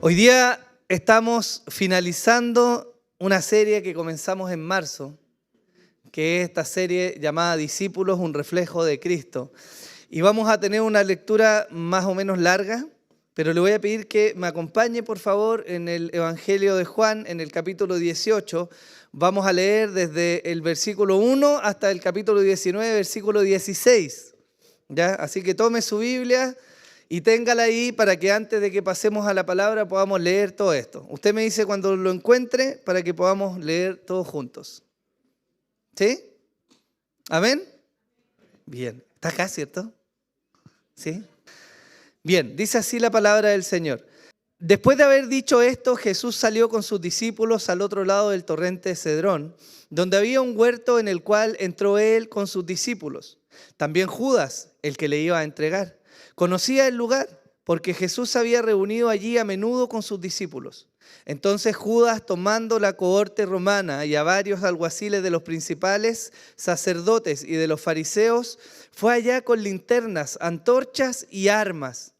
Hoy día estamos finalizando una serie que comenzamos en marzo, que es esta serie llamada Discípulos, un reflejo de Cristo. Y vamos a tener una lectura más o menos larga, pero le voy a pedir que me acompañe, por favor, en el Evangelio de Juan, en el capítulo 18. Vamos a leer desde el versículo 1 hasta el capítulo 19, versículo 16. ¿Ya? Así que tome su Biblia y téngala ahí para que antes de que pasemos a la palabra podamos leer todo esto. Usted me dice cuando lo encuentre para que podamos leer todos juntos. ¿Sí? ¿Amén? Bien. ¿Está acá, cierto? ¿Sí? Bien, dice así la palabra del Señor. Después de haber dicho esto, Jesús salió con sus discípulos al otro lado del torrente de Cedrón, donde había un huerto en el cual entró él con sus discípulos. También Judas, el que le iba a entregar, conocía el lugar, porque Jesús se había reunido allí a menudo con sus discípulos. Entonces Judas, tomando la cohorte romana y a varios alguaciles de los principales sacerdotes y de los fariseos, fue allá con linternas, antorchas y armas.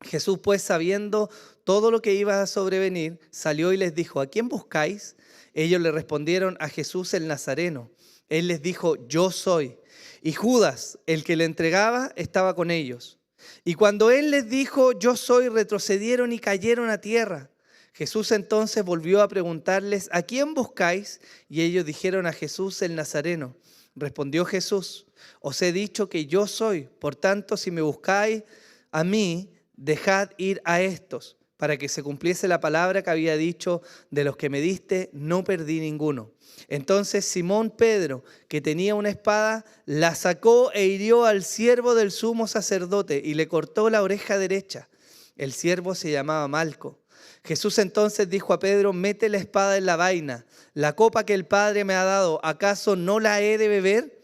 Jesús, pues, sabiendo todo lo que iba a sobrevenir, salió y les dijo: ¿a quién buscáis? Ellos le respondieron: a Jesús el Nazareno. Él les dijo: yo soy. Y Judas, el que le entregaba, estaba con ellos. Y cuando él les dijo: yo soy, retrocedieron y cayeron a tierra. Jesús entonces volvió a preguntarles: ¿a quién buscáis? Y ellos dijeron: a Jesús el Nazareno. Respondió Jesús: os he dicho que yo soy. Por tanto, si me buscáis a mí, dejad ir a estos, para que se cumpliese la palabra que había dicho: de los que me diste, no perdí ninguno. Entonces Simón Pedro, que tenía una espada, la sacó e hirió al siervo del sumo sacerdote y le cortó la oreja derecha. El siervo se llamaba Malco. Jesús entonces dijo a Pedro: mete la espada en la vaina. La copa que el Padre me ha dado, ¿acaso no la he de beber?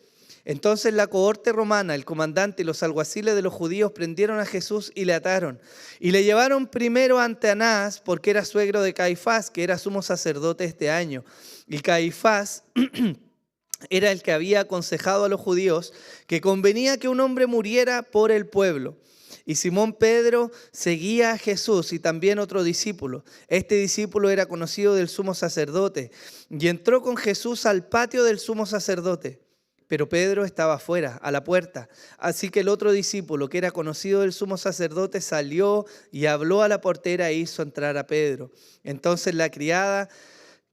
Entonces la cohorte romana, el comandante y los alguaciles de los judíos prendieron a Jesús y le ataron. Y le llevaron primero ante Anás, porque era suegro de Caifás, que era sumo sacerdote este año. Y Caifás era el que había aconsejado a los judíos que convenía que un hombre muriera por el pueblo. Y Simón Pedro seguía a Jesús y también otro discípulo. Este discípulo era conocido del sumo sacerdote y entró con Jesús al patio del sumo sacerdote. Pero Pedro estaba afuera, a la puerta. Así que el otro discípulo, que era conocido del sumo sacerdote, salió y habló a la portera e hizo entrar a Pedro. Entonces la criada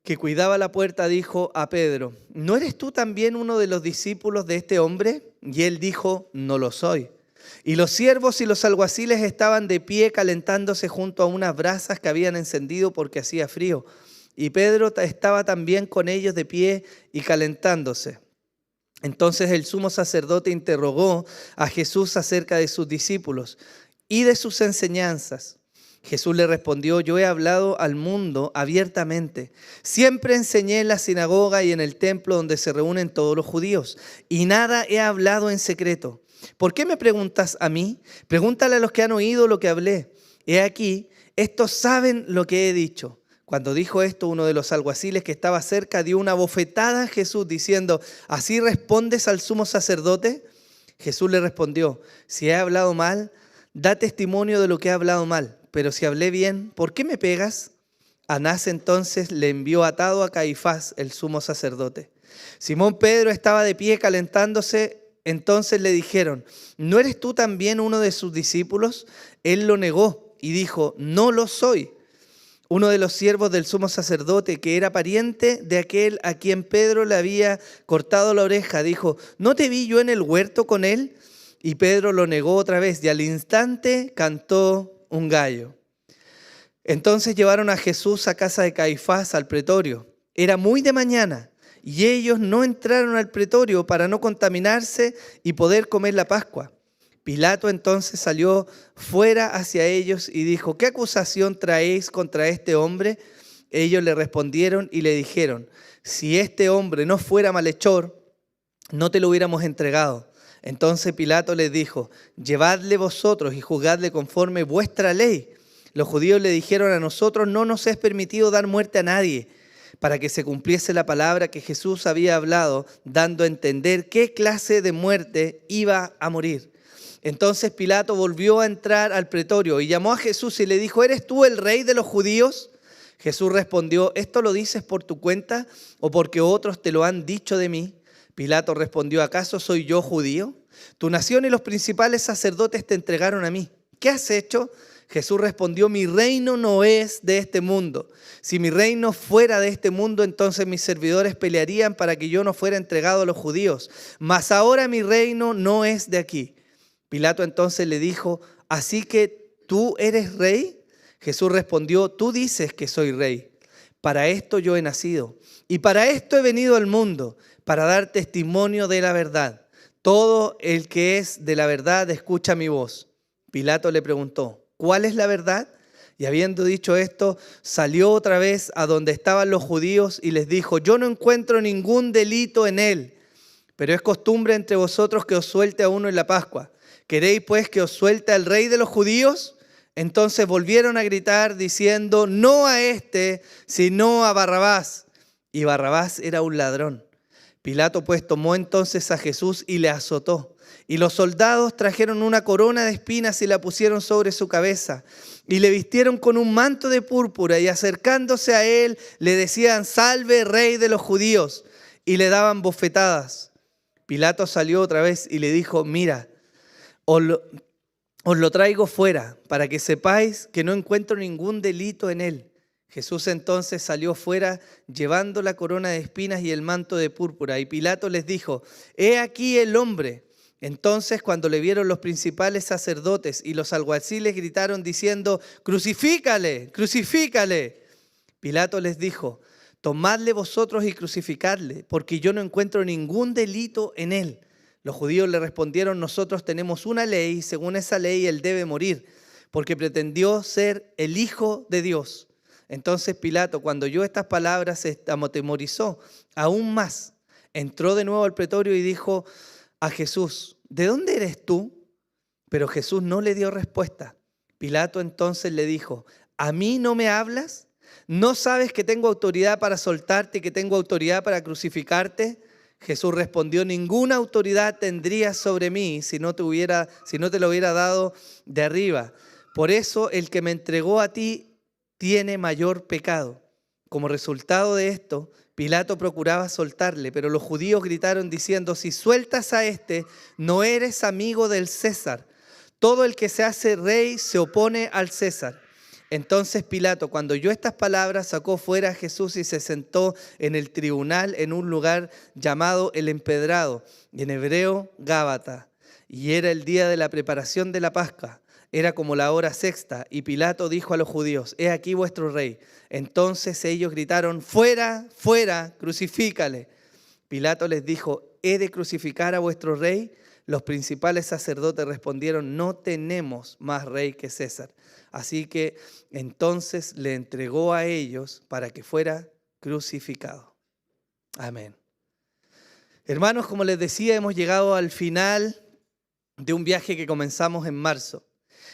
que cuidaba la puerta dijo a Pedro: ¿no eres tú también uno de los discípulos de este hombre? Y él dijo: no lo soy. Y los siervos y los alguaciles estaban de pie calentándose junto a unas brasas que habían encendido porque hacía frío. Y Pedro estaba también con ellos de pie y calentándose. Entonces el sumo sacerdote interrogó a Jesús acerca de sus discípulos y de sus enseñanzas. Jesús le respondió: yo he hablado al mundo abiertamente. Siempre enseñé en la sinagoga y en el templo donde se reúnen todos los judíos, y nada he hablado en secreto. ¿Por qué me preguntas a mí? Pregúntale a los que han oído lo que hablé. He aquí, estos saben lo que he dicho. Cuando dijo esto, uno de los alguaciles que estaba cerca dio una bofetada a Jesús diciendo: ¿así respondes al sumo sacerdote? Jesús le respondió: si he hablado mal, da testimonio de lo que he hablado mal. Pero si hablé bien, ¿por qué me pegas? Anás entonces le envió atado a Caifás, el sumo sacerdote. Simón Pedro estaba de pie calentándose. Entonces le dijeron: ¿no eres tú también uno de sus discípulos? Él lo negó y dijo: no lo soy. Uno de los siervos del sumo sacerdote, que era pariente de aquel a quien Pedro le había cortado la oreja, dijo: ¿no te vi yo en el huerto con él? Y Pedro lo negó otra vez, y al instante cantó un gallo. Entonces llevaron a Jesús a casa de Caifás, al pretorio. Era muy de mañana, y ellos no entraron al pretorio para no contaminarse y poder comer la Pascua. Pilato entonces salió fuera hacia ellos y dijo: ¿qué acusación traéis contra este hombre? Ellos le respondieron y le dijeron: si este hombre no fuera malhechor, no te lo hubiéramos entregado. Entonces Pilato les dijo: llevadle vosotros y juzgadle conforme vuestra ley. Los judíos le dijeron: a nosotros no nos es permitido dar muerte a nadie, para que se cumpliese la palabra que Jesús había hablado, dando a entender qué clase de muerte iba a morir. Entonces Pilato volvió a entrar al pretorio y llamó a Jesús y le dijo: ¿eres tú el rey de los judíos? Jesús respondió: ¿esto lo dices por tu cuenta o porque otros te lo han dicho de mí? Pilato respondió: ¿acaso soy yo judío? Tu nación y los principales sacerdotes te entregaron a mí. ¿Qué has hecho? Jesús respondió: mi reino no es de este mundo. Si mi reino fuera de este mundo, entonces mis servidores pelearían para que yo no fuera entregado a los judíos. Mas ahora mi reino no es de aquí. Pilato entonces le dijo: ¿así que tú eres rey? Jesús respondió: tú dices que soy rey. Para esto yo he nacido y para esto he venido al mundo, para dar testimonio de la verdad. Todo el que es de la verdad escucha mi voz. Pilato le preguntó: ¿cuál es la verdad? Y habiendo dicho esto, salió otra vez a donde estaban los judíos y les dijo: yo no encuentro ningún delito en él, pero es costumbre entre vosotros que os suelte a uno en la Pascua. ¿Queréis pues que os suelte al rey de los judíos? Entonces volvieron a gritar diciendo: no a este, sino a Barrabás. Y Barrabás era un ladrón. Pilato pues tomó entonces a Jesús y le azotó. Y los soldados trajeron una corona de espinas y la pusieron sobre su cabeza. Y le vistieron con un manto de púrpura y acercándose a él le decían: salve, rey de los judíos. Y le daban bofetadas. Pilato salió otra vez y le dijo: mira, os lo traigo fuera para que sepáis que no encuentro ningún delito en él. Jesús entonces salió fuera llevando la corona de espinas y el manto de púrpura. Y Pilato les dijo: he aquí el hombre. Entonces cuando le vieron los principales sacerdotes y los alguaciles gritaron diciendo: crucifícale, crucifícale. Pilato les dijo: tomadle vosotros y crucificadle, porque yo no encuentro ningún delito en él. Los judíos le respondieron: nosotros tenemos una ley y según esa ley él debe morir, porque pretendió ser el Hijo de Dios. Entonces Pilato, cuando oyó estas palabras, se atemorizó aún más. Entró de nuevo al pretorio y dijo a Jesús: ¿de dónde eres tú? Pero Jesús no le dio respuesta. Pilato entonces le dijo: ¿a mí no me hablas? ¿No sabes que tengo autoridad para soltarte y que tengo autoridad para crucificarte? Jesús respondió: ninguna autoridad tendrías sobre mí si no te lo hubiera dado de arriba. Por eso el que me entregó a ti tiene mayor pecado. Como resultado de esto, Pilato procuraba soltarle, pero los judíos gritaron diciendo: si sueltas a este, no eres amigo del César. Todo el que se hace rey se opone al César. Entonces Pilato, cuando oyó estas palabras, sacó fuera a Jesús y se sentó en el tribunal en un lugar llamado El Empedrado, en hebreo Gábata. Y era el día de la preparación de la Pascua. Era como la hora sexta, y Pilato dijo a los judíos: he aquí vuestro rey. Entonces ellos gritaron: fuera, fuera, crucifícale. Pilato les dijo: ¿he de crucificar a vuestro rey? Los principales sacerdotes respondieron: no tenemos más rey que César. Así que entonces le entregó a ellos para que fuera crucificado. Amén. Hermanos, como les decía, hemos llegado al final de un viaje que comenzamos en marzo.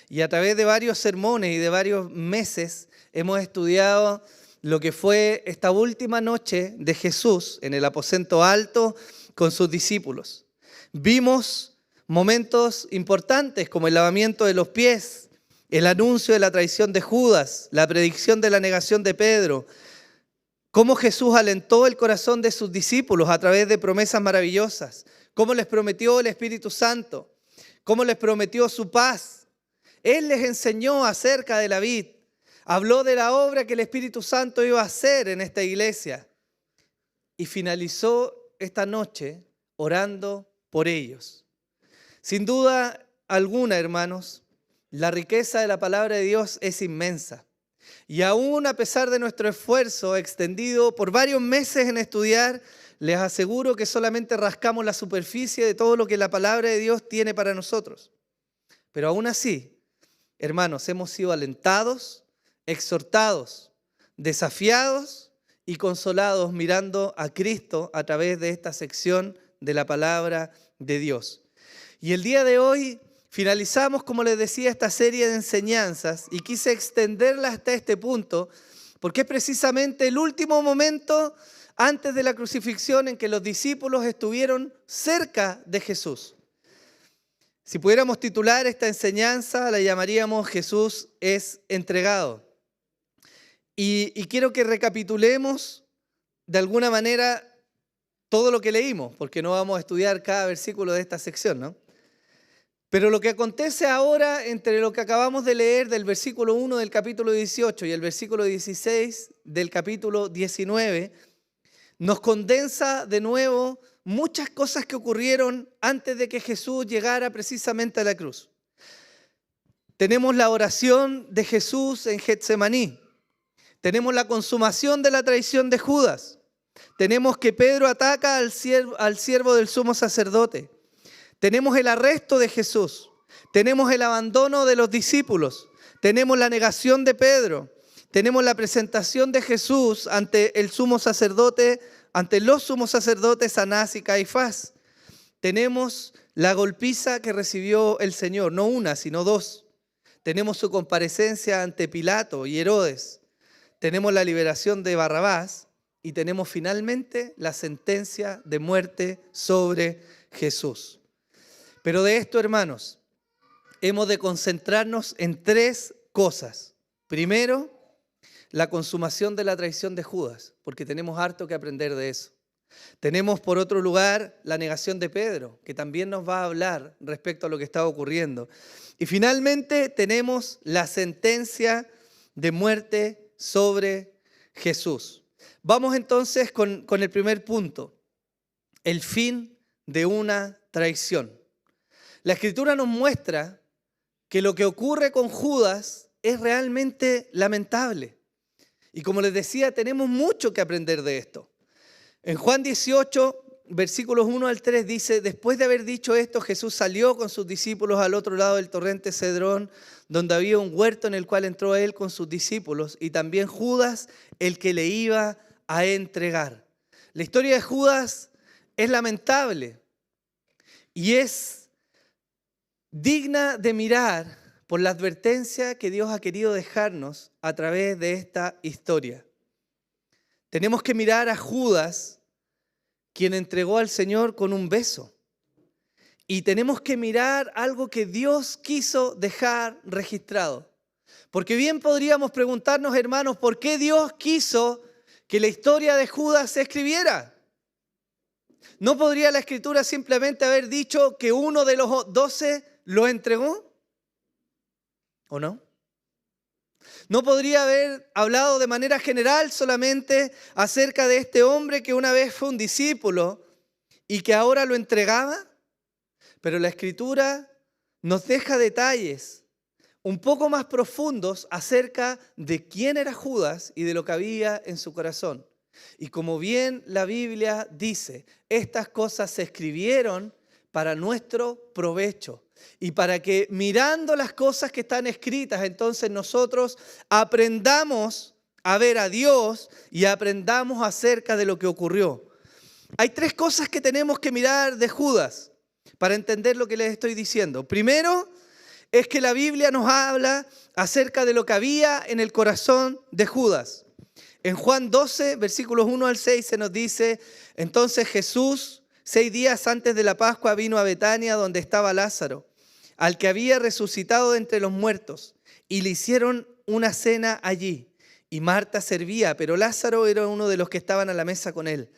Y a través de varios sermones y de varios meses hemos estudiado lo que fue esta última noche de Jesús en el aposento alto con sus discípulos. Vimos momentos importantes como el lavamiento de los pies, el anuncio de la traición de Judas, la predicción de la negación de Pedro, cómo Jesús alentó el corazón de sus discípulos a través de promesas maravillosas, cómo les prometió el Espíritu Santo, cómo les prometió su paz. Él les enseñó acerca de la vid, habló de la obra que el Espíritu Santo iba a hacer en esta iglesia y finalizó esta noche orando por ellos. Sin duda alguna, hermanos, la riqueza de la palabra de Dios es inmensa. Y aún a pesar de nuestro esfuerzo extendido por varios meses en estudiar, les aseguro que solamente rascamos la superficie de todo lo que la palabra de Dios tiene para nosotros. Pero aún así, hermanos, hemos sido alentados, exhortados, desafiados y consolados mirando a Cristo a través de esta sección de la palabra de Dios. Y el día de hoy finalizamos, como les decía, esta serie de enseñanzas y quise extenderla hasta este punto porque es precisamente el último momento antes de la crucifixión en que los discípulos estuvieron cerca de Jesús. Si pudiéramos titular esta enseñanza, la llamaríamos Jesús es entregado. Y quiero que recapitulemos de alguna manera todo lo que leímos, porque no vamos a estudiar cada versículo de esta sección, ¿no? Pero lo que acontece ahora entre lo que acabamos de leer del versículo 1 del capítulo 18 y el versículo 16 del capítulo 19, nos condensa de nuevo muchas cosas que ocurrieron antes de que Jesús llegara precisamente a la cruz. Tenemos la oración de Jesús en Getsemaní. Tenemos la consumación de la traición de Judas. Tenemos que Pedro ataca al siervo del sumo sacerdote. Tenemos el arresto de Jesús. Tenemos el abandono de los discípulos. Tenemos la negación de Pedro. Tenemos la presentación de Jesús ante el sumo sacerdote, ante los sumos sacerdotes Anás y Caifás. Tenemos la golpiza que recibió el Señor, no una, sino dos. Tenemos su comparecencia ante Pilato y Herodes. Tenemos la liberación de Barrabás y tenemos finalmente la sentencia de muerte sobre Jesús. Pero de esto, hermanos, hemos de concentrarnos en tres cosas. Primero, la consumación de la traición de Judas, porque tenemos harto que aprender de eso. Tenemos, por otro lugar, la negación de Pedro, que también nos va a hablar respecto a lo que está ocurriendo. Y finalmente tenemos la sentencia de muerte sobre Jesús. Vamos entonces con el primer punto, el fin de una traición. La Escritura nos muestra que lo que ocurre con Judas es realmente lamentable. Y como les decía, tenemos mucho que aprender de esto. En Juan 18, versículos 1 al 3 dice, después de haber dicho esto, Jesús salió con sus discípulos al otro lado del torrente Cedrón, donde había un huerto en el cual entró él con sus discípulos y también Judas, el que le iba a entregar. La historia de Judas es lamentable y es digna de mirar por la advertencia que Dios ha querido dejarnos a través de esta historia. Tenemos que mirar a Judas, quien entregó al Señor con un beso. Y tenemos que mirar algo que Dios quiso dejar registrado. Porque bien podríamos preguntarnos, hermanos, ¿por qué Dios quiso que la historia de Judas se escribiera? ¿No podría la Escritura simplemente haber dicho que uno de los 12 lo entregó? ¿O no? ¿No podría haber hablado de manera general solamente acerca de este hombre que una vez fue un discípulo y que ahora lo entregaba? Pero la Escritura nos deja detalles un poco más profundos acerca de quién era Judas y de lo que había en su corazón. Y como bien la Biblia dice, estas cosas se escribieron para nuestro provecho. Y para que mirando las cosas que están escritas, entonces nosotros aprendamos a ver a Dios y aprendamos acerca de lo que ocurrió. Hay tres cosas que tenemos que mirar de Judas para entender lo que les estoy diciendo. Primero, es que la Biblia nos habla acerca de lo que había en el corazón de Judas. En Juan 12, versículos 1 al 6 se nos dice, entonces Jesús, 6 días antes de la Pascua, vino a Betania donde estaba Lázaro, al que había resucitado de entre los muertos, y le hicieron una cena allí. Y Marta servía, pero Lázaro era uno de los que estaban a la mesa con él.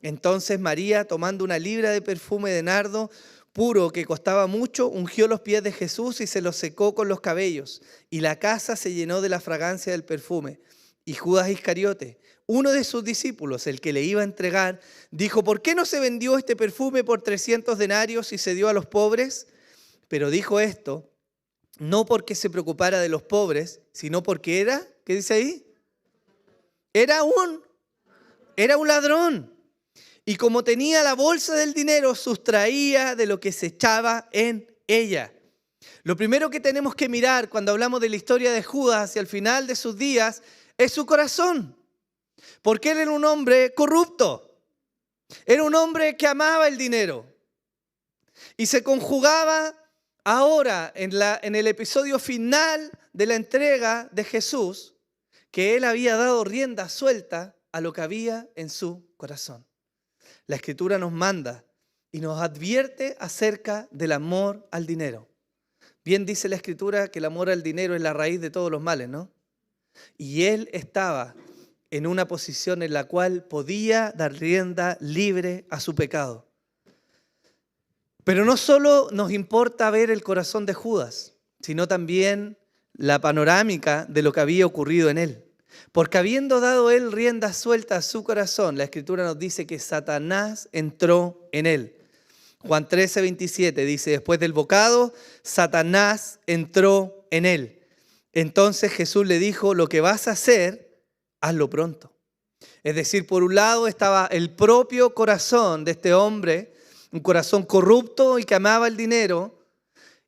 Entonces María, tomando una libra de perfume de nardo puro que costaba mucho, ungió los pies de Jesús y se los secó con los cabellos. Y la casa se llenó de la fragancia del perfume. Y Judas Iscariote, uno de sus discípulos, el que le iba a entregar, dijo, ¿por qué no se vendió este perfume por 300 denarios y se dio a los pobres? Pero dijo esto, no porque se preocupara de los pobres, sino porque era, ¿qué dice ahí? Era un ladrón. Y como tenía la bolsa del dinero, sustraía de lo que se echaba en ella. Lo primero que tenemos que mirar cuando hablamos de la historia de Judas hacia el final de sus días es su corazón. Porque él era un hombre corrupto. Era un hombre que amaba el dinero. Y se conjugaba ahora en el episodio final de la entrega de Jesús, que él había dado rienda suelta a lo que había en su corazón. La Escritura nos manda y nos advierte acerca del amor al dinero. Bien dice la Escritura que el amor al dinero es la raíz de todos los males, ¿no? Y él estaba en una posición en la cual podía dar rienda libre a su pecado. Pero no solo nos importa ver el corazón de Judas, sino también la panorámica de lo que había ocurrido en él. Porque habiendo dado él rienda suelta a su corazón, la Escritura nos dice que Satanás entró en él. Juan 13:27 dice, después del bocado, Satanás entró en él. Entonces Jesús le dijo, lo que vas a hacer, hazlo pronto. Es decir, por un lado estaba el propio corazón de este hombre, un corazón corrupto y que amaba el dinero,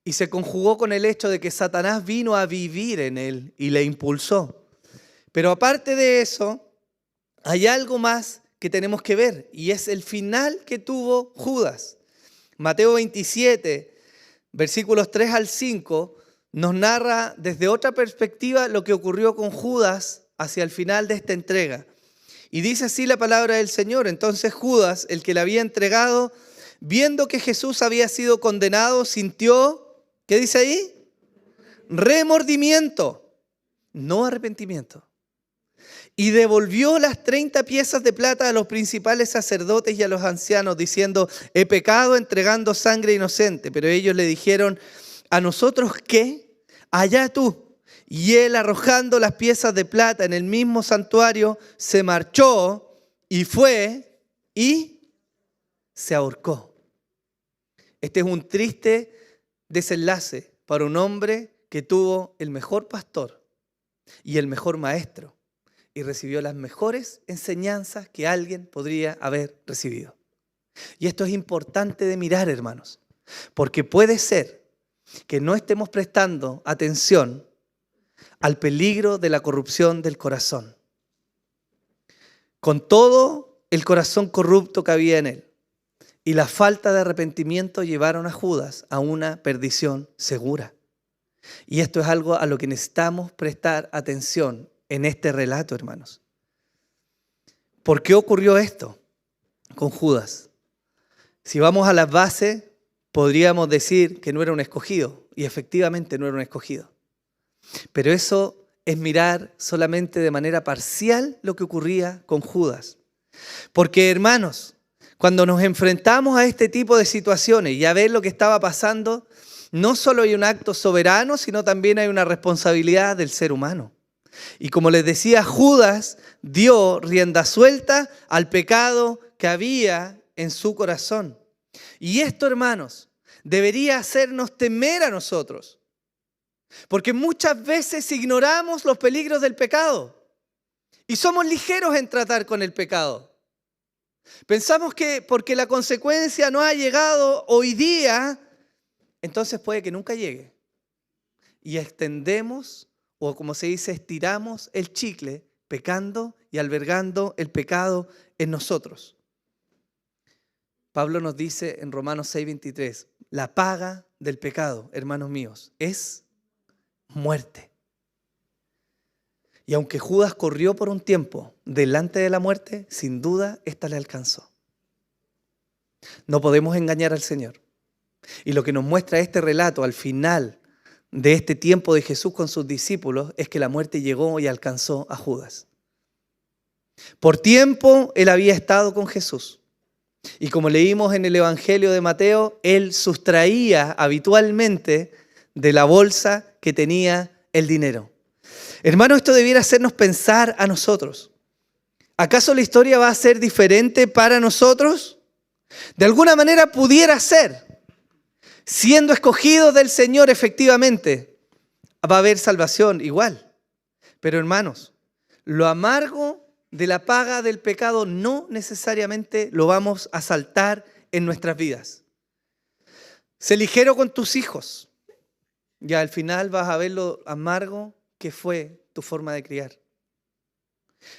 y se conjugó con el hecho de que Satanás vino a vivir en él y le impulsó. Pero aparte de eso, hay algo más que tenemos que ver, y es el final que tuvo Judas. Mateo 27, versículos 3 al 5, nos narra desde otra perspectiva lo que ocurrió con Judas hacia el final de esta entrega. Y dice así la palabra del Señor. Entonces Judas, el que le había entregado, viendo que Jesús había sido condenado, sintió, ¿qué dice ahí? Remordimiento, no arrepentimiento. Y devolvió las 30 piezas de plata a los principales sacerdotes y a los ancianos, diciendo, he pecado entregando sangre inocente. Pero ellos le dijeron, ¿a nosotros qué? Allá tú. Y él, arrojando las piezas de plata en el mismo santuario, se marchó y fue y se ahorcó. Este es un triste desenlace para un hombre que tuvo el mejor pastor y el mejor maestro y recibió las mejores enseñanzas que alguien podría haber recibido. Y esto es importante de mirar, hermanos, porque puede ser que no estemos prestando atención al peligro de la corrupción del corazón. Con todo el corazón corrupto que había en él y la falta de arrepentimiento llevaron a Judas a una perdición segura. Y esto es algo a lo que necesitamos prestar atención en este relato, hermanos. ¿Por qué ocurrió esto con Judas? Si vamos a las bases, podríamos decir que no era un escogido, y efectivamente no era un escogido. Pero eso es mirar solamente de manera parcial lo que ocurría con Judas. Porque, hermanos, cuando nos enfrentamos a este tipo de situaciones y a ver lo que estaba pasando, no solo hay un acto soberano, sino también hay una responsabilidad del ser humano. Y como les decía, Judas dio rienda suelta al pecado que había en su corazón. Y esto, hermanos, debería hacernos temer a nosotros. Porque muchas veces ignoramos los peligros del pecado y somos ligeros en tratar con el pecado. Pensamos que porque la consecuencia no ha llegado hoy día, entonces puede que nunca llegue. Y extendemos, o como se dice, estiramos el chicle, pecando y albergando el pecado en nosotros. Pablo nos dice en Romanos 6:23, la paga del pecado, hermanos míos, es muerte. Y aunque Judas corrió por un tiempo delante de la muerte, sin duda esta le alcanzó. No podemos engañar al Señor. Y lo que nos muestra este relato al final de este tiempo de Jesús con sus discípulos es que la muerte llegó y alcanzó a Judas. Por tiempo él había estado con Jesús. Y como leímos en el Evangelio de Mateo, él sustraía habitualmente de la bolsa que tenía el dinero. Hermano, esto debiera hacernos pensar a nosotros. ¿Acaso la historia va a ser diferente para nosotros? De alguna manera pudiera ser. Siendo escogidos del Señor, efectivamente, va a haber salvación igual. Pero hermanos, lo amargo de la paga del pecado no necesariamente lo vamos a saltar en nuestras vidas. Sé ligero con tus hijos. Y al final vas a ver lo amargo que fue tu forma de criar.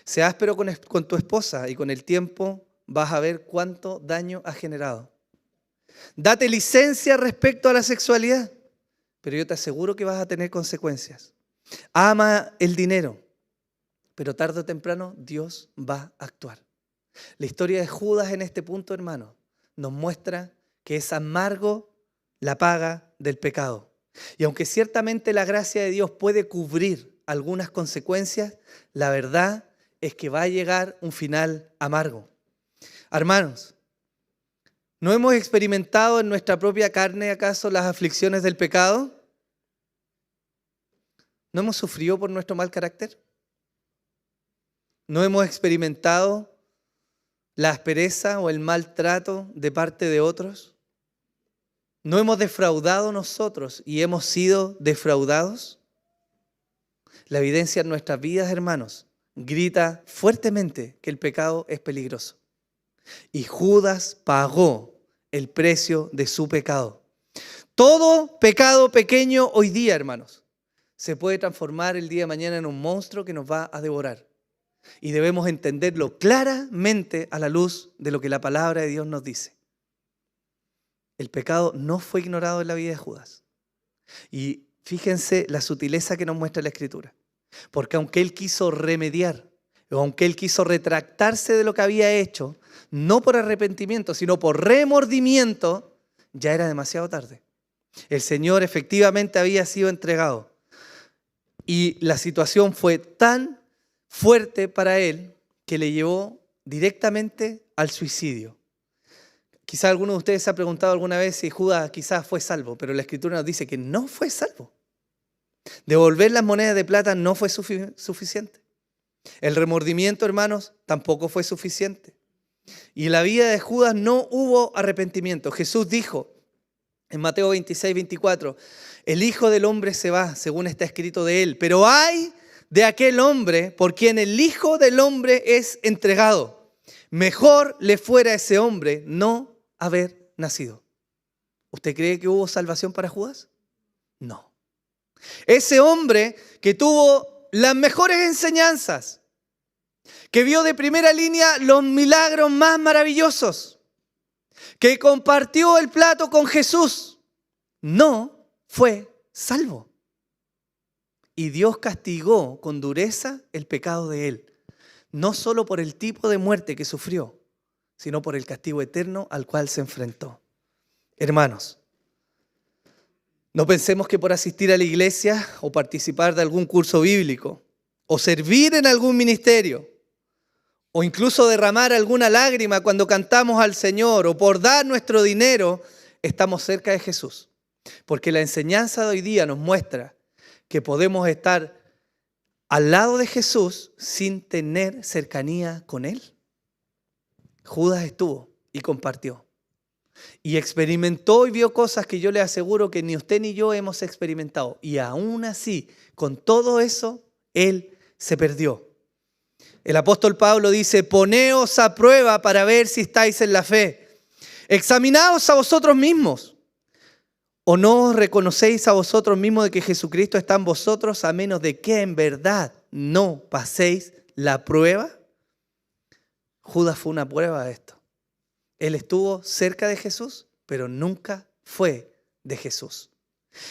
Sé áspero con tu esposa y con el tiempo vas a ver cuánto daño ha generado. Date licencia respecto a la sexualidad, pero yo te aseguro que vas a tener consecuencias. Ama el dinero, pero tarde o temprano Dios va a actuar. La historia de Judas en este punto, hermano, nos muestra que es amargo la paga del pecado. Y aunque ciertamente la gracia de Dios puede cubrir algunas consecuencias, la verdad es que va a llegar un final amargo. Hermanos, ¿no hemos experimentado en nuestra propia carne acaso las aflicciones del pecado? ¿No hemos sufrido por nuestro mal carácter? ¿No hemos experimentado la aspereza o el maltrato de parte de otros? ¿No hemos defraudado nosotros y hemos sido defraudados? La evidencia en nuestras vidas, hermanos, grita fuertemente que el pecado es peligroso. Y Judas pagó el precio de su pecado. Todo pecado pequeño hoy día, hermanos, se puede transformar el día de mañana en un monstruo que nos va a devorar. Y debemos entenderlo claramente a la luz de lo que la palabra de Dios nos dice. El pecado no fue ignorado en la vida de Judas. Y fíjense la sutileza que nos muestra la Escritura. Porque aunque él quiso remediar, o aunque él quiso retractarse de lo que había hecho, no por arrepentimiento, sino por remordimiento, ya era demasiado tarde. El Señor efectivamente había sido entregado. Y la situación fue tan fuerte para él que le llevó directamente al suicidio. Quizás alguno de ustedes se ha preguntado alguna vez si Judas quizás fue salvo, pero la Escritura nos dice que no fue salvo. Devolver las monedas de plata no fue suficiente. El remordimiento, hermanos, tampoco fue suficiente. Y en la vida de Judas no hubo arrepentimiento. Jesús dijo en Mateo 26, 24, el Hijo del Hombre se va, según está escrito de él, pero ay de aquel hombre por quien el Hijo del Hombre es entregado. Mejor le fuera a ese hombre no haber nacido. ¿Usted cree que hubo salvación para Judas? No. Ese hombre que tuvo las mejores enseñanzas, que vio de primera línea los milagros más maravillosos, que compartió el plato con Jesús, no fue salvo. Y Dios castigó con dureza el pecado de él, no solo por el tipo de muerte que sufrió, sino por el castigo eterno al cual se enfrentó. Hermanos, no pensemos que por asistir a la iglesia o participar de algún curso bíblico o servir en algún ministerio o incluso derramar alguna lágrima cuando cantamos al Señor o por dar nuestro dinero, estamos cerca de Jesús. Porque la enseñanza de hoy día nos muestra que podemos estar al lado de Jesús sin tener cercanía con Él. Judas estuvo y compartió. Y experimentó y vio cosas que yo le aseguro que ni usted ni yo hemos experimentado. Y aún así, con todo eso, él se perdió. El apóstol Pablo dice, poneos a prueba para ver si estáis en la fe. Examinaos a vosotros mismos. ¿O no os reconocéis a vosotros mismos de que Jesucristo está en vosotros, a menos de que en verdad no paséis la prueba? Judas fue una prueba de esto. Él estuvo cerca de Jesús, pero nunca fue de Jesús.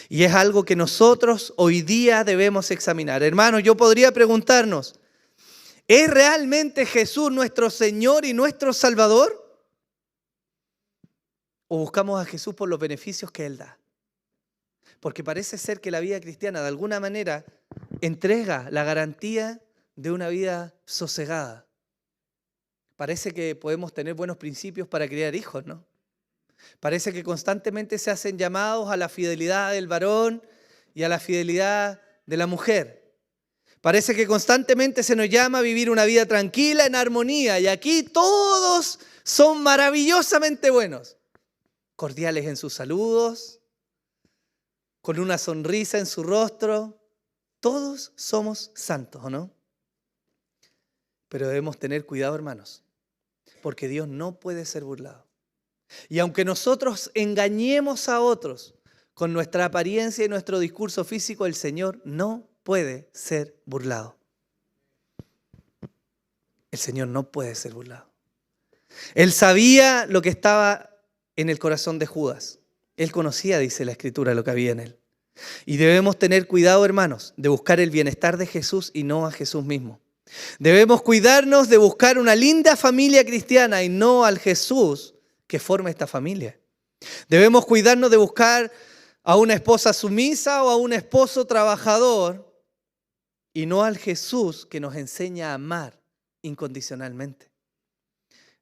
Y es algo que nosotros hoy día debemos examinar. Hermanos, yo podría preguntarnos, ¿es realmente Jesús nuestro Señor y nuestro Salvador? ¿O buscamos a Jesús por los beneficios que Él da? Porque parece ser que la vida cristiana de alguna manera entrega la garantía de una vida sosegada. Parece que podemos tener buenos principios para criar hijos, ¿no? Parece que constantemente se hacen llamados a la fidelidad del varón y a la fidelidad de la mujer. Parece que constantemente se nos llama a vivir una vida tranquila, en armonía. Y aquí todos son maravillosamente buenos. Cordiales en sus saludos, con una sonrisa en su rostro. Todos somos santos, ¿o no? Pero debemos tener cuidado, hermanos, porque Dios no puede ser burlado. Y aunque nosotros engañemos a otros con nuestra apariencia y nuestro discurso físico, el Señor no puede ser burlado. El Señor no puede ser burlado. Él sabía lo que estaba en el corazón de Judas. Él conocía, dice la Escritura, lo que había en él. Y debemos tener cuidado, hermanos, de buscar el bienestar de Jesús y no a Jesús mismo. Debemos cuidarnos de buscar una linda familia cristiana y no al Jesús que forma esta familia. Debemos cuidarnos de buscar a una esposa sumisa o a un esposo trabajador y no al Jesús que nos enseña a amar incondicionalmente.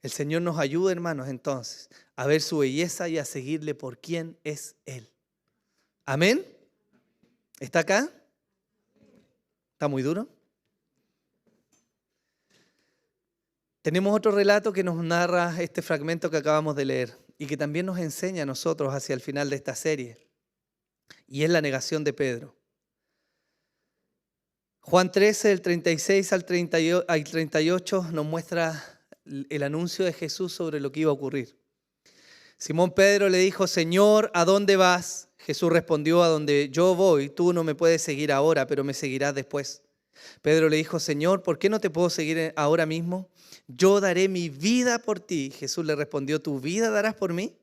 El Señor nos ayuda, hermanos, entonces, a ver su belleza y a seguirle por quién es Él. ¿Amén? ¿Está acá? ¿Está muy duro? Tenemos otro relato que nos narra este fragmento que acabamos de leer y que también nos enseña a nosotros hacia el final de esta serie. Y es la negación de Pedro. Juan 13, del 36 al 38, nos muestra el anuncio de Jesús sobre lo que iba a ocurrir. Simón Pedro le dijo: Señor, ¿a dónde vas? Jesús respondió: a donde yo voy, tú no me puedes seguir ahora, pero me seguirás después. Pedro le dijo: Señor, ¿por qué no te puedo seguir ahora mismo? Yo daré mi vida por ti. Jesús le respondió: ¿tu vida darás por mí?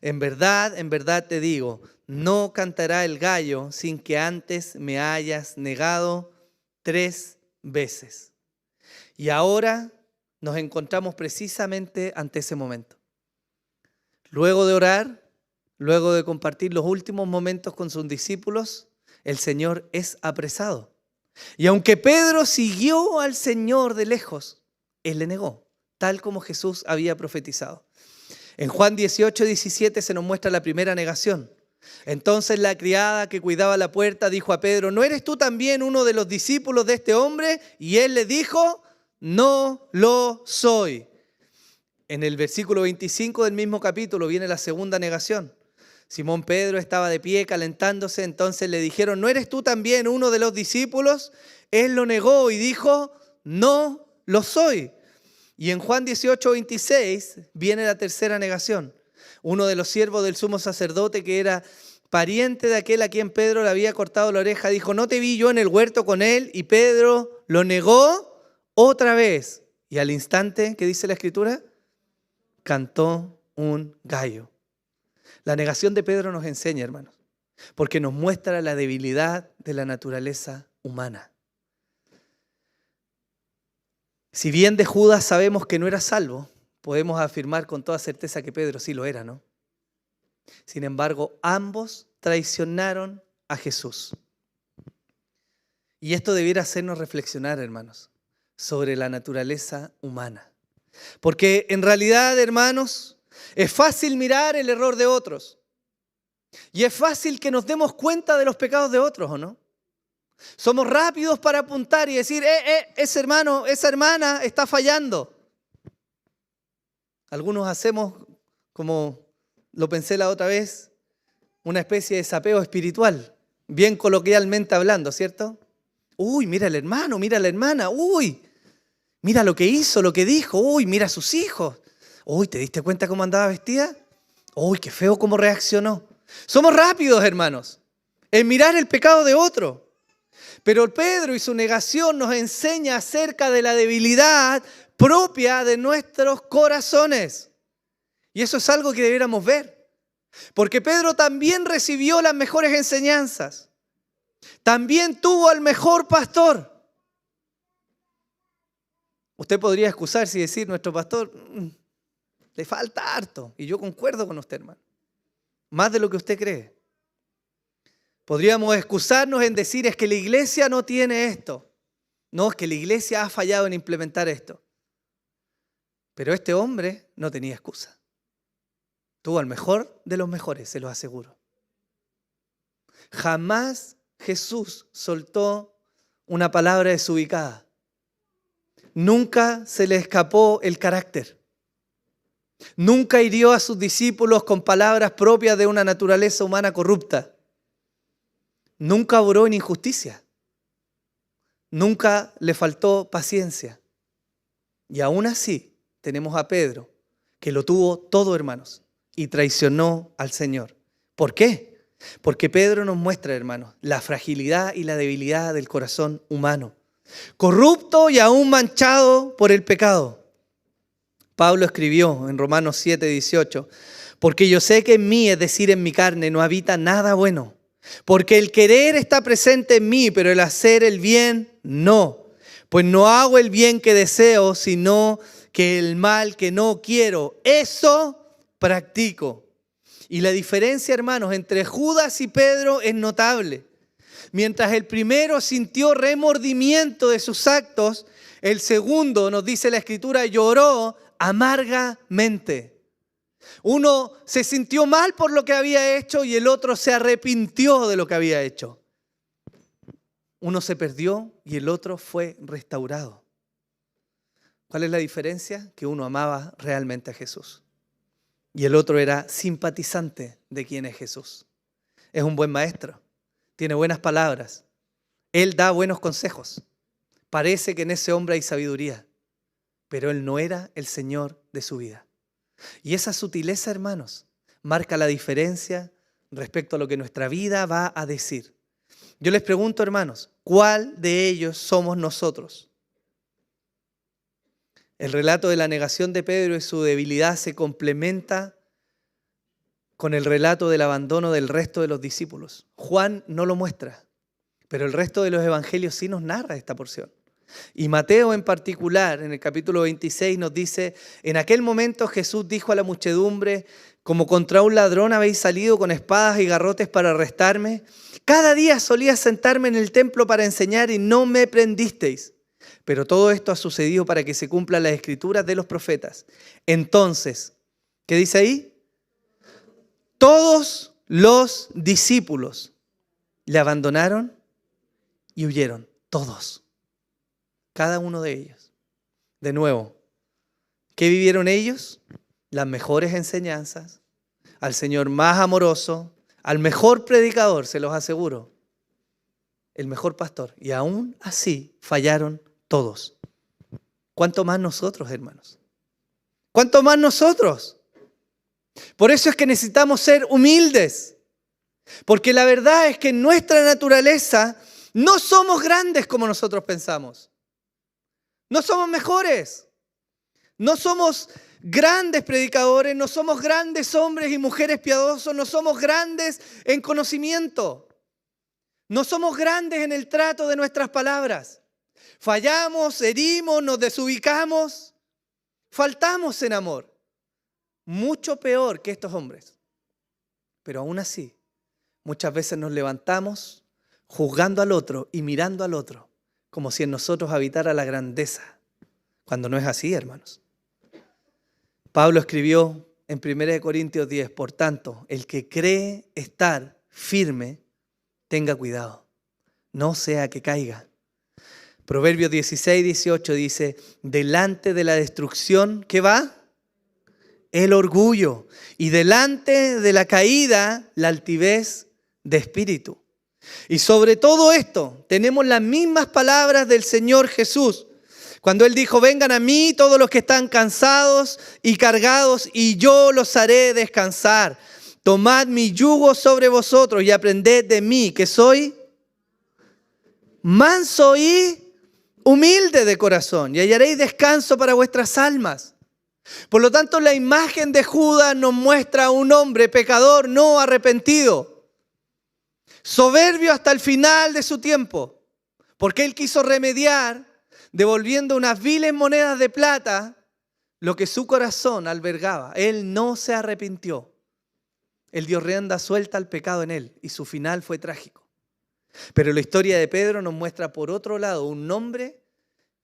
En verdad te digo, no cantará el gallo sin que antes me hayas negado 3 veces. Y ahora nos encontramos precisamente ante ese momento. Luego de orar, luego de compartir los últimos momentos con sus discípulos, el Señor es apresado. Y aunque Pedro siguió al Señor de lejos, Él le negó, tal como Jesús había profetizado. En Juan 18, 17 se nos muestra la primera negación. Entonces la criada que cuidaba la puerta dijo a Pedro: ¿no eres tú también uno de los discípulos de este hombre? Y él le dijo: no lo soy. En el versículo 25 del mismo capítulo viene la segunda negación. Simón Pedro estaba de pie calentándose, entonces le dijeron: ¿no eres tú también uno de los discípulos? Él lo negó y dijo: no lo soy. Y en Juan 18, 26 viene la tercera negación. Uno de los siervos del sumo sacerdote, que era pariente de aquel a quien Pedro le había cortado la oreja, dijo: ¿no te vi yo en el huerto con él? Y Pedro lo negó otra vez. Y al instante, ¿qué dice la Escritura? Cantó un gallo. La negación de Pedro nos enseña, hermanos, porque nos muestra la debilidad de la naturaleza humana. Si bien de Judas sabemos que no era salvo, podemos afirmar con toda certeza que Pedro sí lo era, ¿no? Sin embargo, ambos traicionaron a Jesús. Y esto debiera hacernos reflexionar, hermanos, sobre la naturaleza humana. Porque en realidad, hermanos, es fácil mirar el error de otros. Y es fácil que nos demos cuenta de los pecados de otros, ¿o no? Somos rápidos para apuntar y decir: ese hermano, esa hermana está fallando. Algunos hacemos, como lo pensé la otra vez, una especie de sapeo espiritual, bien coloquialmente hablando, ¿cierto? Uy, mira el hermano, mira la hermana, uy, mira lo que hizo, lo que dijo, uy, mira a sus hijos. Uy, ¿te diste cuenta cómo andaba vestida? Uy, qué feo cómo reaccionó. Somos rápidos, hermanos, en mirar el pecado de otro. Pero Pedro y su negación nos enseña acerca de la debilidad propia de nuestros corazones. Y eso es algo que debiéramos ver. Porque Pedro también recibió las mejores enseñanzas. También tuvo al mejor pastor. Usted podría excusarse y decir: nuestro pastor le falta harto. Y yo concuerdo con usted, hermano. Más de lo que usted cree. Podríamos excusarnos en decir: es que la iglesia no tiene esto. No, es que la iglesia ha fallado en implementar esto. Pero este hombre no tenía excusa. Tuvo al mejor de los mejores, se lo aseguro. Jamás Jesús soltó una palabra desubicada. Nunca se le escapó el carácter. Nunca hirió a sus discípulos con palabras propias de una naturaleza humana corrupta. Nunca obró en injusticia. Nunca le faltó paciencia. Y aún así tenemos a Pedro, que lo tuvo todo, hermanos, y traicionó al Señor. ¿Por qué? Porque Pedro nos muestra, hermanos, la fragilidad y la debilidad del corazón humano, corrupto y aún manchado por el pecado. Pablo escribió en Romanos 7, 18: porque yo sé que en mí, es decir, en mi carne, no habita nada bueno. Porque el querer está presente en mí, pero el hacer el bien no. Pues no hago el bien que deseo, sino que el mal que no quiero, eso practico. Y la diferencia, hermanos, entre Judas y Pedro es notable. Mientras el primero sintió remordimiento de sus actos, el segundo, nos dice la Escritura, lloró amargamente. Uno se sintió mal por lo que había hecho y el otro se arrepintió de lo que había hecho. Uno se perdió y el otro fue restaurado. ¿Cuál es la diferencia? Que uno amaba realmente a Jesús y el otro era simpatizante de quién es Jesús. Es un buen maestro, tiene buenas palabras, él da buenos consejos. Parece que en ese hombre hay sabiduría, pero él no era el Señor de su vida. Y esa sutileza, hermanos, marca la diferencia respecto a lo que nuestra vida va a decir. Yo les pregunto, hermanos, ¿cuál de ellos somos nosotros? El relato de la negación de Pedro y su debilidad se complementa con el relato del abandono del resto de los discípulos. Juan no lo muestra, pero el resto de los evangelios sí nos narra esta porción. Y Mateo en particular, en el capítulo 26, nos dice: en aquel momento Jesús dijo a la muchedumbre: como contra un ladrón habéis salido con espadas y garrotes para arrestarme. Cada día solía sentarme en el templo para enseñar y no me prendisteis. Pero todo esto ha sucedido para que se cumplan las escrituras de los profetas. Entonces, ¿qué dice ahí? Todos los discípulos le abandonaron y huyeron. Todos. Cada uno de ellos. De nuevo, ¿qué vivieron ellos? Las mejores enseñanzas, al Señor más amoroso, al mejor predicador, se los aseguro, el mejor pastor. Y aún así fallaron todos. ¿Cuánto más nosotros, hermanos? ¿Cuánto más nosotros? Por eso es que necesitamos ser humildes. Porque la verdad es que en nuestra naturaleza no somos grandes como nosotros pensamos. No somos mejores. No somos grandes predicadores, no somos grandes hombres y mujeres piadosos, no somos grandes en conocimiento. No somos grandes en el trato de nuestras palabras. Fallamos, herimos, nos desubicamos, faltamos en amor. Mucho peor que estos hombres. Pero aún así, muchas veces nos levantamos juzgando al otro y mirando al otro como si en nosotros habitara la grandeza, cuando no es así, hermanos. Pablo escribió en 1 Corintios 10, por tanto, el que cree estar firme, tenga cuidado, no sea que caiga. Proverbios 16, 18 dice: delante de la destrucción, ¿qué va? El orgullo. Y delante de la caída, la altivez de espíritu. Y sobre todo esto, tenemos las mismas palabras del Señor Jesús. Cuando Él dijo: vengan a mí todos los que están cansados y cargados, y yo los haré descansar. Tomad mi yugo sobre vosotros y aprended de mí, que soy manso y humilde de corazón, y hallaréis descanso para vuestras almas. Por lo tanto, la imagen de Judas nos muestra a un hombre pecador no arrepentido, soberbio hasta el final de su tiempo, porque él quiso remediar devolviendo unas viles monedas de plata lo que su corazón albergaba. Él no se arrepintió. Él dio rienda suelta al pecado en él y su final fue trágico. Pero la historia de Pedro nos muestra por otro lado un hombre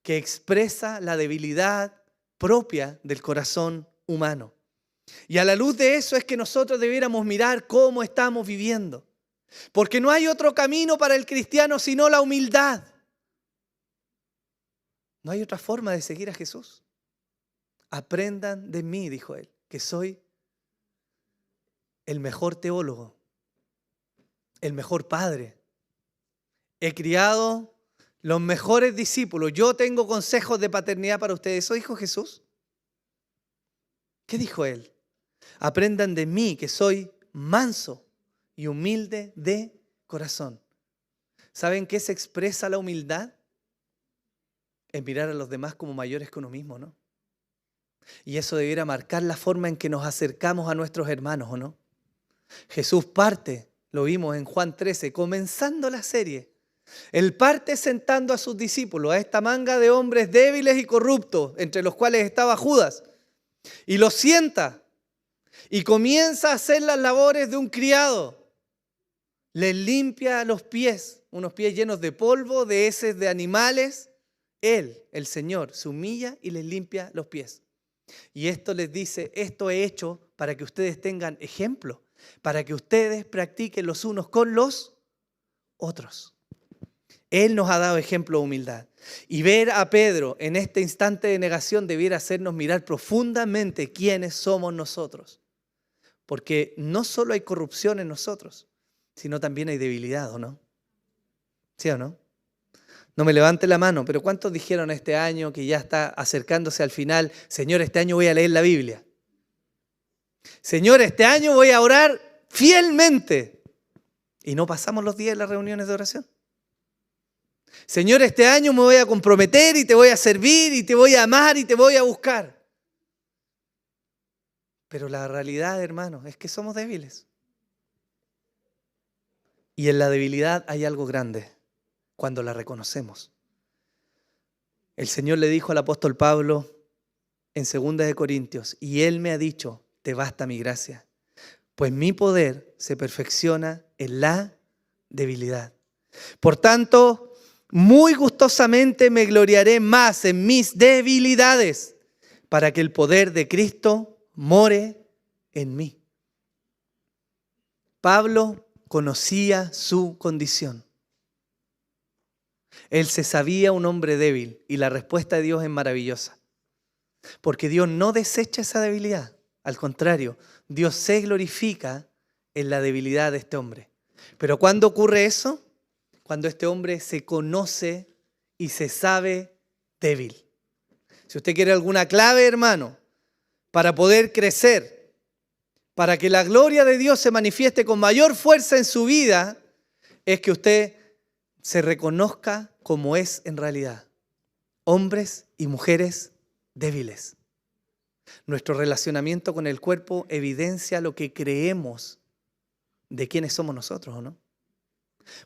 que expresa la debilidad propia del corazón humano. Y a la luz de eso es que nosotros debiéramos mirar cómo estamos viviendo. Porque no hay otro camino para el cristiano sino la humildad. No hay otra forma de seguir a Jesús. Aprendan de mí, dijo él, que soy el mejor teólogo, el mejor padre. He criado los mejores discípulos. Yo tengo consejos de paternidad para ustedes. ¿Eso dijo Jesús? ¿Qué dijo él? Aprendan de mí, que soy manso y humilde de corazón. ¿Saben qué se expresa la humildad? En mirar a los demás como mayores que uno mismo, ¿no? Y eso debiera marcar la forma en que nos acercamos a nuestros hermanos, ¿o no? Jesús parte, lo vimos en Juan 13, comenzando la serie. Él parte sentando a sus discípulos, a esta manga de hombres débiles y corruptos, entre los cuales estaba Judas, y los sienta. y comienza a hacer las labores de un criado. Les limpia los pies, unos pies llenos de polvo, de heces de animales. Él, el Señor, se humilla y les limpia los pies. Y esto les dice, esto he hecho para que ustedes tengan ejemplo, para que ustedes practiquen los unos con los otros. Él nos ha dado ejemplo de humildad. Y ver a Pedro en este instante de negación debiera hacernos mirar profundamente quiénes somos nosotros. Porque no solo hay corrupción en nosotros, sino también hay debilidad, ¿o no? ¿Sí o no? No me levante la mano, pero ¿cuántos dijeron este año que ya está acercándose al final? Señor, este año voy a leer la Biblia. Señor, este año voy a orar fielmente. Y no pasamos los días en las reuniones de oración. Señor, este año me voy a comprometer y te voy a servir y te voy a amar y te voy a buscar. Pero la realidad, hermanos, es que somos débiles. Y en la debilidad hay algo grande cuando la reconocemos. El Señor le dijo al apóstol Pablo en 2 Corintios, y Él me ha dicho, te basta mi gracia, pues mi poder se perfecciona en la debilidad. Por tanto, muy gustosamente me gloriaré más en mis debilidades, para que el poder de Cristo more en mí. Pablo conocía su condición. Él se sabía un hombre débil y la respuesta de Dios es maravillosa. Porque Dios no desecha esa debilidad. Al contrario, Dios se glorifica en la debilidad de este hombre. Pero ¿cuándo ocurre eso? Cuando este hombre se conoce y se sabe débil. Si usted quiere alguna clave, hermano, para poder crecer, para que la gloria de Dios se manifieste con mayor fuerza en su vida, es que usted se reconozca como es en realidad. Hombres y mujeres débiles. Nuestro relacionamiento con el cuerpo evidencia lo que creemos de quiénes somos nosotros, ¿o no?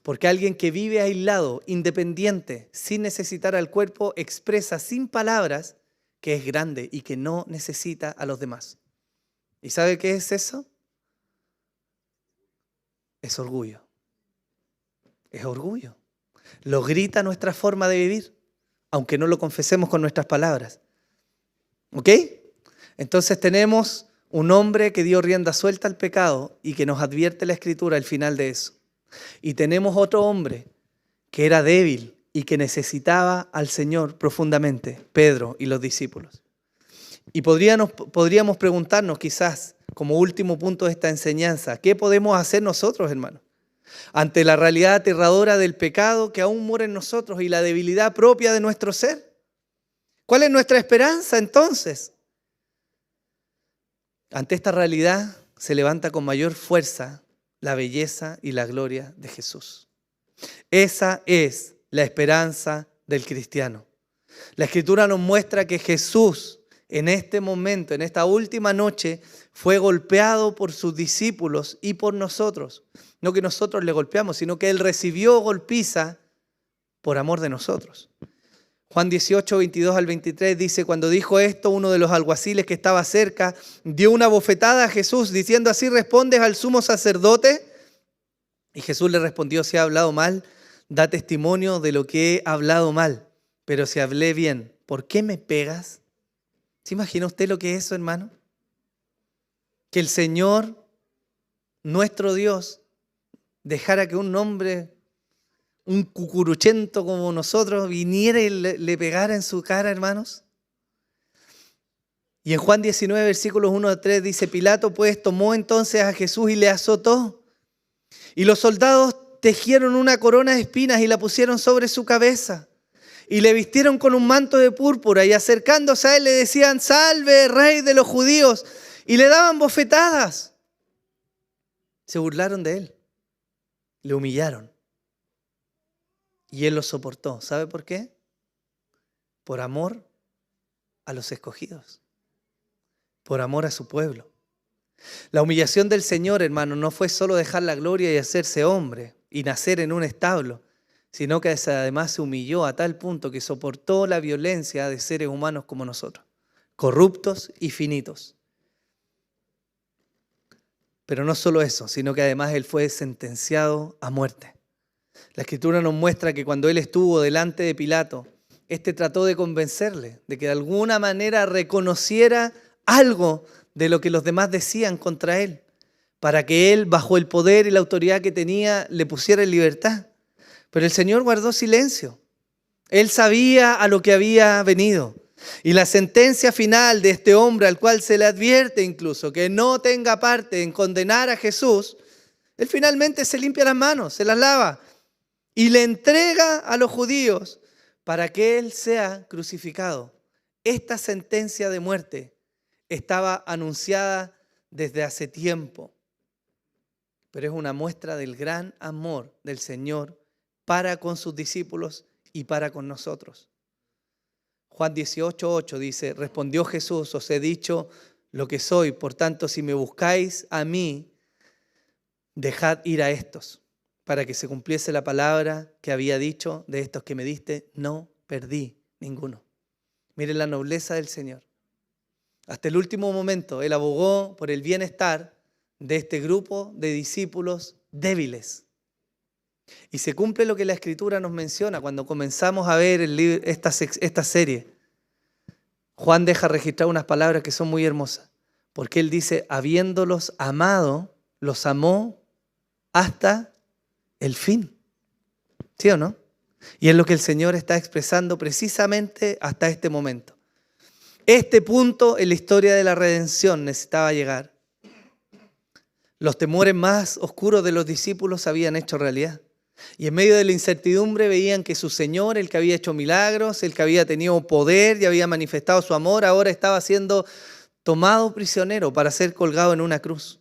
Porque alguien que vive aislado, independiente, sin necesitar al cuerpo, expresa sin palabras que es grande y que no necesita a los demás. ¿Y sabe qué es eso? Es orgullo. Es orgullo. Lo grita nuestra forma de vivir, aunque no lo confesemos con nuestras palabras. ¿Ok? Entonces tenemos un hombre que dio rienda suelta al pecado y que nos advierte la Escritura al final de eso. Y tenemos otro hombre que era débil y que necesitaba al Señor profundamente, Pedro y los discípulos. Y podríamos preguntarnos quizás, como último punto de esta enseñanza, ¿qué podemos hacer nosotros, hermanos? Ante la realidad aterradora del pecado que aún mora en nosotros y la debilidad propia de nuestro ser. ¿Cuál es nuestra esperanza entonces? Ante esta realidad se levanta con mayor fuerza la belleza y la gloria de Jesús. Esa es la esperanza del cristiano. La Escritura nos muestra que Jesús en este momento, en esta última noche, fue golpeado por sus discípulos y por nosotros. No que nosotros le golpeamos, sino que Él recibió golpiza por amor de nosotros. Juan 18, 22 al 23 dice, cuando dijo esto, uno de los alguaciles que estaba cerca dio una bofetada a Jesús, diciendo, ¿así respondes al sumo sacerdote? Y Jesús le respondió, si he hablado mal, da testimonio de lo que he hablado mal. Pero si hablé bien, ¿por qué me pegas? ¿Se imagina usted lo que es eso, hermano? Que el Señor, nuestro Dios, dejara que un hombre, un cucuruchento como nosotros, viniera y le pegara en su cara, hermanos. Y en Juan 19, versículos 1 a 3 dice, Pilato pues tomó entonces a Jesús y le azotó. Y los soldados tejieron una corona de espinas y la pusieron sobre su cabeza. Y le vistieron con un manto de púrpura y acercándose a él le decían, salve, rey de los judíos. Y le daban bofetadas. Se burlaron de él. Le humillaron. Y él lo soportó. ¿Sabe por qué? Por amor a los escogidos. Por amor a su pueblo. La humillación del Señor, hermano, no fue solo dejar la gloria y hacerse hombre y nacer en un establo, sino que además se humilló a tal punto que soportó la violencia de seres humanos como nosotros, corruptos y finitos. Pero no solo eso, sino que además él fue sentenciado a muerte. La Escritura nos muestra que cuando él estuvo delante de Pilato, este trató de convencerle de que de alguna manera reconociera algo de lo que los demás decían contra él, para que él, bajo el poder y la autoridad que tenía, le pusiera en libertad. Pero el Señor guardó silencio. Él sabía a lo que había venido. Y la sentencia final de este hombre, al cual se le advierte incluso que no tenga parte en condenar a Jesús, él finalmente se limpia las manos, se las lava y le entrega a los judíos para que él sea crucificado. Esta sentencia de muerte estaba anunciada desde hace tiempo, pero es una muestra del gran amor del Señor para con sus discípulos y para con nosotros. Juan 18:8 dice, respondió Jesús, os he dicho lo que soy, por tanto, si me buscáis a mí, dejad ir a estos, para que se cumpliese la palabra que había dicho, de estos que me diste, no perdí ninguno. Miren la nobleza del Señor. Hasta el último momento, Él abogó por el bienestar de este grupo de discípulos débiles. Y se cumple lo que la Escritura nos menciona cuando comenzamos a ver esta serie. Juan deja registrar unas palabras que son muy hermosas, porque él dice, habiéndolos amado, los amó hasta el fin. ¿Sí o no? Y es lo que el Señor está expresando precisamente hasta este momento. Este punto en la historia de la redención necesitaba llegar. Los temores más oscuros de los discípulos se habían hecho realidad. Y en medio de la incertidumbre veían que su Señor, el que había hecho milagros, el que había tenido poder y había manifestado su amor, ahora estaba siendo tomado prisionero para ser colgado en una cruz.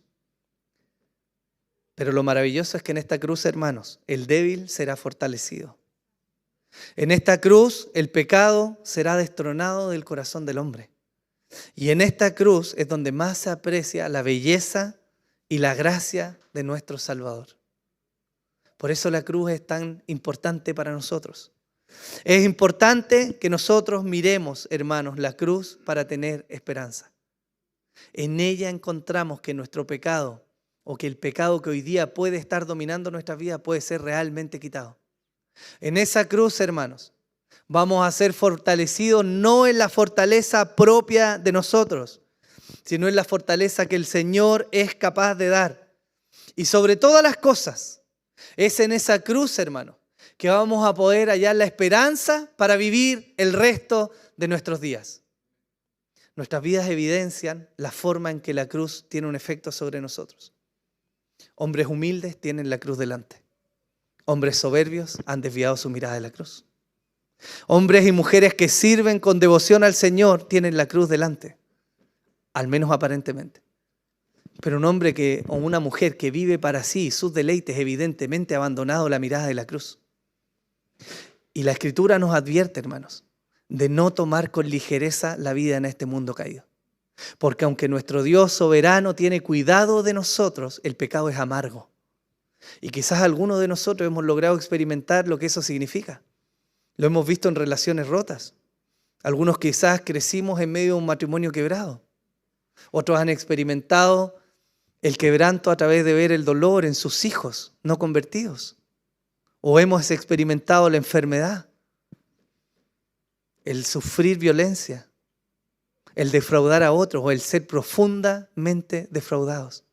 Pero lo maravilloso es que en esta cruz, hermanos, el débil será fortalecido. En esta cruz el pecado será destronado del corazón del hombre. Y en esta cruz es donde más se aprecia la belleza y la gracia de nuestro Salvador. Por eso la cruz es tan importante para nosotros. Es importante que nosotros miremos, hermanos, la cruz para tener esperanza. En ella encontramos que nuestro pecado, o que el pecado que hoy día puede estar dominando nuestra vida, puede ser realmente quitado. En esa cruz, hermanos, vamos a ser fortalecidos no en la fortaleza propia de nosotros, sino en la fortaleza que el Señor es capaz de dar. Y sobre todas las cosas, es en esa cruz, hermano, que vamos a poder hallar la esperanza para vivir el resto de nuestros días. Nuestras vidas evidencian la forma en que la cruz tiene un efecto sobre nosotros. Hombres humildes tienen la cruz delante. Hombres soberbios han desviado su mirada de la cruz. Hombres y mujeres que sirven con devoción al Señor tienen la cruz delante, al menos aparentemente. Pero un hombre o una mujer que vive para sí sus deleites evidentemente ha abandonado la mirada de la cruz. Y la Escritura nos advierte, hermanos, de no tomar con ligereza la vida en este mundo caído. Porque aunque nuestro Dios soberano tiene cuidado de nosotros, el pecado es amargo. Y quizás algunos de nosotros hemos logrado experimentar lo que eso significa. Lo hemos visto en relaciones rotas. Algunos quizás crecimos en medio de un matrimonio quebrado. Otros han experimentado el quebranto a través de ver el dolor en sus hijos no convertidos. O hemos experimentado la enfermedad, el sufrir violencia, el defraudar a otros o el ser profundamente defraudados.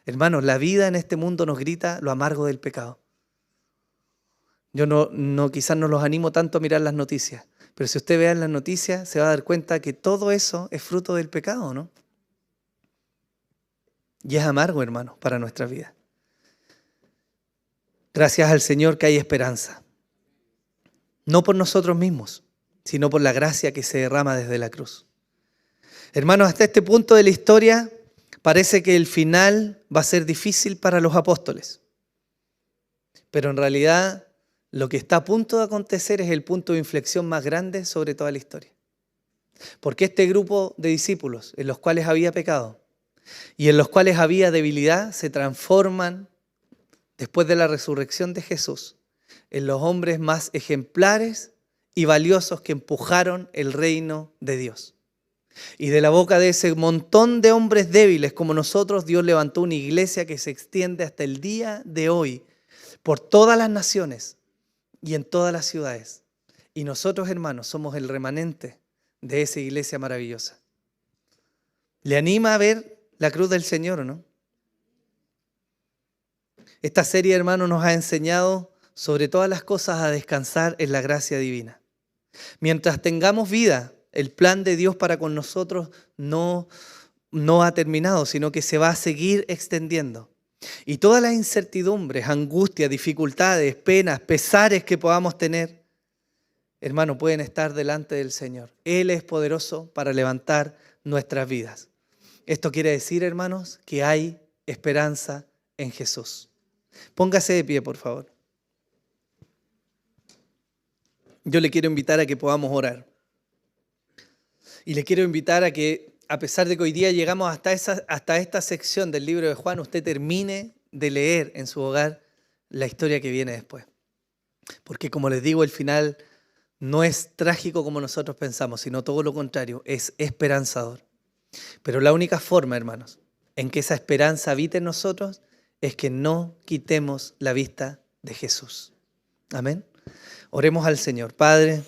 Hermanos, la vida en este mundo nos grita lo amargo del pecado. Yo quizás no los animo tanto a mirar las noticias, pero si usted ve en las noticias se va a dar cuenta que todo eso es fruto del pecado, ¿no? Y es amargo, hermanos, para nuestra vida. Gracias al Señor que hay esperanza. No por nosotros mismos, sino por la gracia que se derrama desde la cruz. Hermanos, hasta este punto de la historia parece que el final va a ser difícil para los apóstoles. Pero en realidad lo que está a punto de acontecer es el punto de inflexión más grande sobre toda la historia. Porque este grupo de discípulos en los cuales había pecado y en los cuales había debilidad se transforman después de la resurrección de Jesús en los hombres más ejemplares y valiosos que empujaron el reino de Dios. Y de la boca de ese montón de hombres débiles como nosotros, Dios levantó una iglesia que se extiende hasta el día de hoy por todas las naciones y en todas las ciudades. Y nosotros, hermanos, somos el remanente de esa iglesia maravillosa. ¿Le anima a ver la cruz del Señor o no? Esta serie, hermanos, nos ha enseñado sobre todas las cosas a descansar en la gracia divina. Mientras tengamos vida, el plan de Dios para con nosotros no ha terminado, sino que se va a seguir extendiendo. Y todas las incertidumbres, angustias, dificultades, penas, pesares que podamos tener, hermanos, pueden estar delante del Señor. Él es poderoso para levantar nuestras vidas. Esto quiere decir, hermanos, que hay esperanza en Jesús. Póngase de pie, por favor. Yo le quiero invitar a que podamos orar. Y le quiero invitar a que, a pesar de que hoy día llegamos hasta esta sección del libro de Juan, usted termine de leer en su hogar la historia que viene después. Porque como les digo, el final no es trágico como nosotros pensamos, sino todo lo contrario, es esperanzador. Pero la única forma, hermanos, en que esa esperanza habite en nosotros es que no quitemos la vista de Jesús. Amén. Oremos al Señor. Padre,